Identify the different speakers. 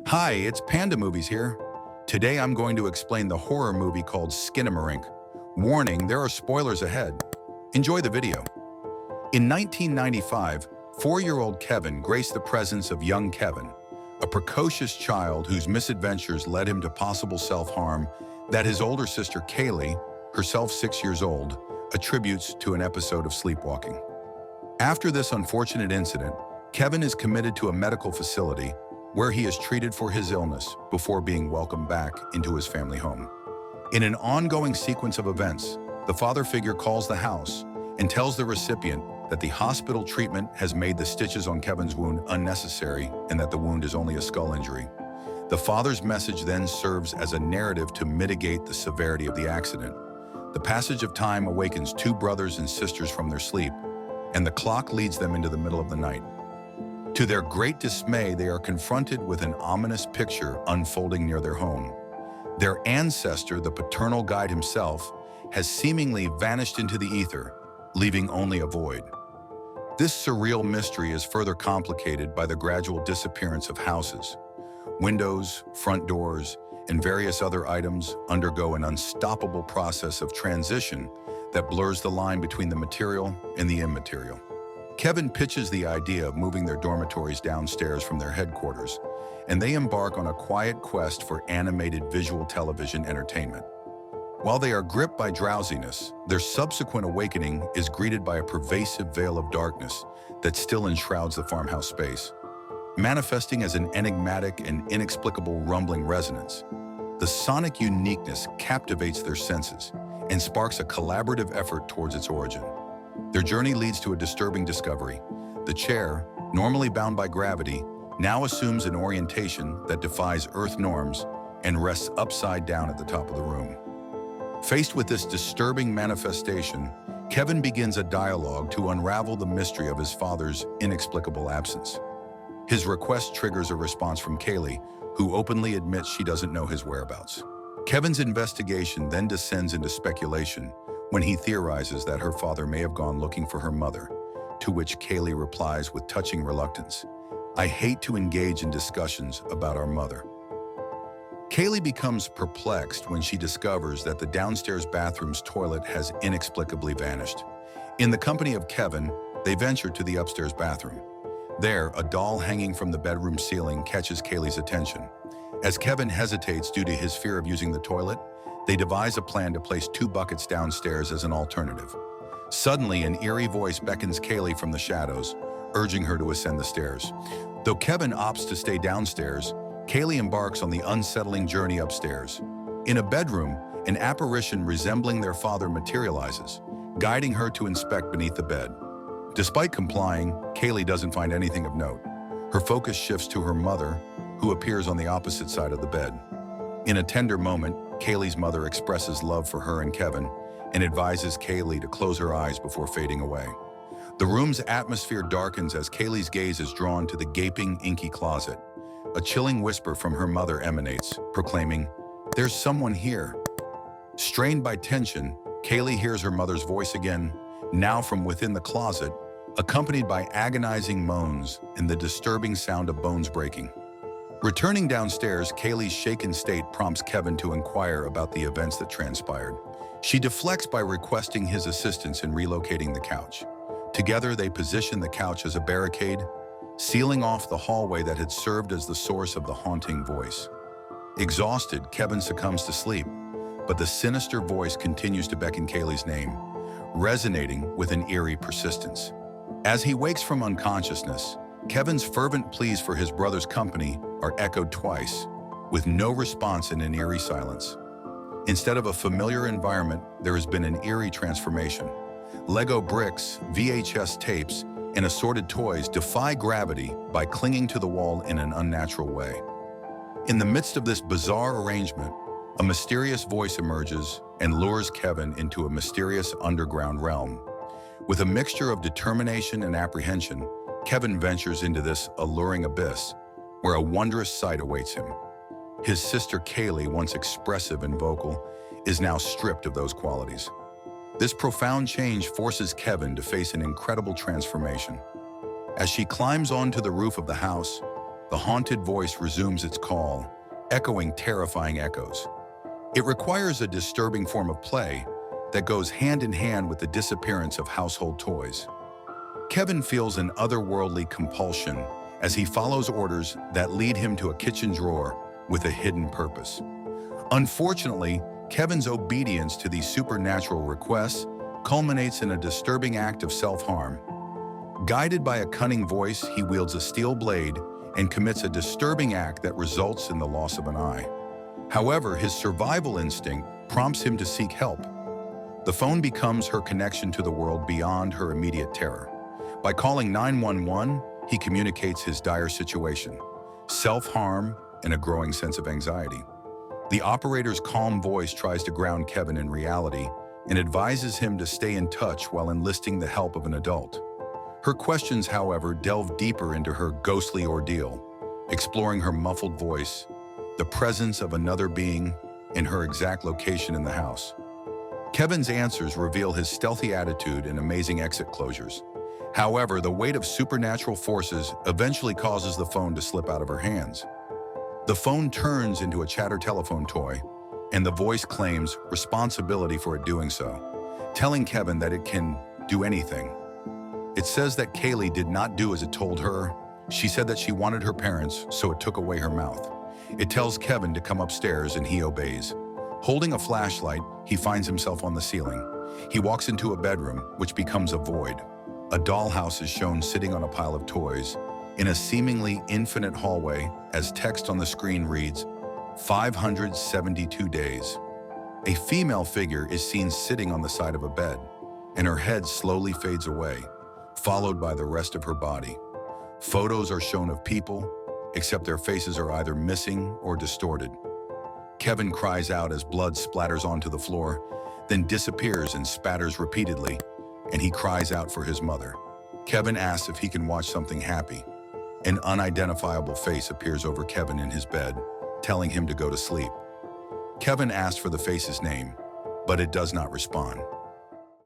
Speaker 1: Hi, it's Panda Movies here. Today I'm going to explain the horror movie called Skinamarink. Warning, there are spoilers ahead. Enjoy the video. In 1995, 4-year-old Kevin graced the presence of young Kevin, a precocious child whose misadventures led him to possible self-harm that his older sister Kaylee, herself 6 years old, attributes to an episode of sleepwalking. After this unfortunate incident, Kevin is committed to a medical facility where he is treated for his illness before being welcomed back into his family home. In an ongoing sequence of events, the father figure calls the house and tells the recipient that the hospital treatment has made the stitches on Kevin's wound unnecessary and that the wound is only a skull injury. The father's message then serves as a narrative to mitigate the severity of the accident. The passage of time awakens two brothers and sisters from their sleep, and the clock leads them into the middle of the night. To their great dismay, they are confronted with an ominous picture unfolding near their home. Their ancestor, the paternal guide himself, has seemingly vanished into the ether, leaving only a void. This surreal mystery is further complicated by the gradual disappearance of houses. Windows, front doors, and various other items undergo an unstoppable process of transition that blurs the line between the material and the immaterial. Kevin pitches the idea of moving their dormitories downstairs from their headquarters, and they embark on a quiet quest for animated visual television entertainment. While they are gripped by drowsiness, their subsequent awakening is greeted by a pervasive veil of darkness that still enshrouds the farmhouse space, manifesting as an enigmatic and inexplicable rumbling resonance. The sonic uniqueness captivates their senses and sparks a collaborative effort towards its origin. Their journey leads to a disturbing discovery. The chair, normally bound by gravity, now assumes an orientation that defies Earth norms and rests upside down at the top of the room. Faced with this disturbing manifestation, Kevin begins a dialogue to unravel the mystery of his father's inexplicable absence. His request triggers a response from Kaylee, who openly admits she doesn't know his whereabouts. Kevin's investigation then descends into speculation when he theorizes that her father may have gone looking for her mother, to which Kaylee replies with touching reluctance, "I hate to engage in discussions about our mother." Kaylee becomes perplexed when she discovers that the downstairs bathroom's toilet has inexplicably vanished. In the company of Kevin, they venture to the upstairs bathroom. There, a doll hanging from the bedroom ceiling catches Kaylee's attention. As Kevin hesitates due to his fear of using the toilet, they devise a plan to place 2 buckets downstairs as an alternative. Suddenly, an eerie voice beckons Kaylee from the shadows, urging her to ascend the stairs. Though Kevin opts to stay downstairs, Kaylee embarks on the unsettling journey upstairs. In a bedroom, an apparition resembling their father materializes, guiding her to inspect beneath the bed. Despite complying, Kaylee doesn't find anything of note. Her focus shifts to her mother, who appears on the opposite side of the bed. In a tender moment, Kaylee's mother expresses love for her and Kevin and advises Kaylee to close her eyes before fading away. The room's atmosphere darkens as Kaylee's gaze is drawn to the gaping, inky closet. A chilling whisper from her mother emanates, proclaiming, "There's someone here." Strained by tension, Kaylee hears her mother's voice again, now from within the closet, accompanied by agonizing moans and the disturbing sound of bones breaking. Returning downstairs, Kaylee's shaken state prompts Kevin to inquire about the events that transpired. She deflects by requesting his assistance in relocating the couch. Together, they position the couch as a barricade, sealing off the hallway that had served as the source of the haunting voice. Exhausted, Kevin succumbs to sleep, but the sinister voice continues to beckon Kaylee's name, resonating with an eerie persistence. As he wakes from unconsciousness, Kevin's fervent pleas for his brother's company are echoed twice, with no response in an eerie silence. Instead of a familiar environment, there has been an eerie transformation. Lego bricks, VHS tapes, and assorted toys defy gravity by clinging to the wall in an unnatural way. In the midst of this bizarre arrangement, a mysterious voice emerges and lures Kevin into a mysterious underground realm. With a mixture of determination and apprehension, Kevin ventures into this alluring abyss, where a wondrous sight awaits him. His sister Kaylee, once expressive and vocal, is now stripped of those qualities. This profound change forces Kevin to face an incredible transformation. As she climbs onto the roof of the house, The haunted voice resumes its call, echoing terrifying echoes. It requires a disturbing form of play that goes hand in hand with the disappearance of household toys. Kevin feels an otherworldly compulsion as he follows orders that lead him to a kitchen drawer with a hidden purpose. Unfortunately, Kevin's obedience to these supernatural requests culminates in a disturbing act of self-harm. Guided by a cunning voice, he wields a steel blade and commits a disturbing act that results in the loss of an eye. However, his survival instinct prompts him to seek help. The phone becomes her connection to the world beyond her immediate terror. By calling 911, he communicates his dire situation, self-harm, and a growing sense of anxiety. The operator's calm voice tries to ground Kevin in reality and advises him to stay in touch while enlisting the help of an adult. Her questions, however, delve deeper into her ghostly ordeal, exploring her muffled voice, the presence of another being, and her exact location in the house. Kevin's answers reveal his stealthy attitude and amazing exit closures. However, the weight of supernatural forces eventually causes the phone to slip out of her hands. The phone turns into a chatter telephone toy, and the voice claims responsibility for it doing so, telling Kevin that it can do anything. It says that Kaylee did not do as it told her. She said that she wanted her parents, so it took away her mouth. It tells Kevin to come upstairs, and he obeys. Holding a flashlight, he finds himself on the ceiling. He walks into a bedroom, which becomes a void. A dollhouse is shown sitting on a pile of toys in a seemingly infinite hallway as text on the screen reads, 572 days. A female figure is seen sitting on the side of a bed, and her head slowly fades away, followed by the rest of her body. Photos are shown of people, except their faces are either missing or distorted. Kevin cries out as blood splatters onto the floor, then disappears and spatters repeatedly, and he cries out for his mother. Kevin asks if he can watch something happy. An unidentifiable face appears over Kevin in his bed, telling him to go to sleep. Kevin asks for the face's name, but it does not respond.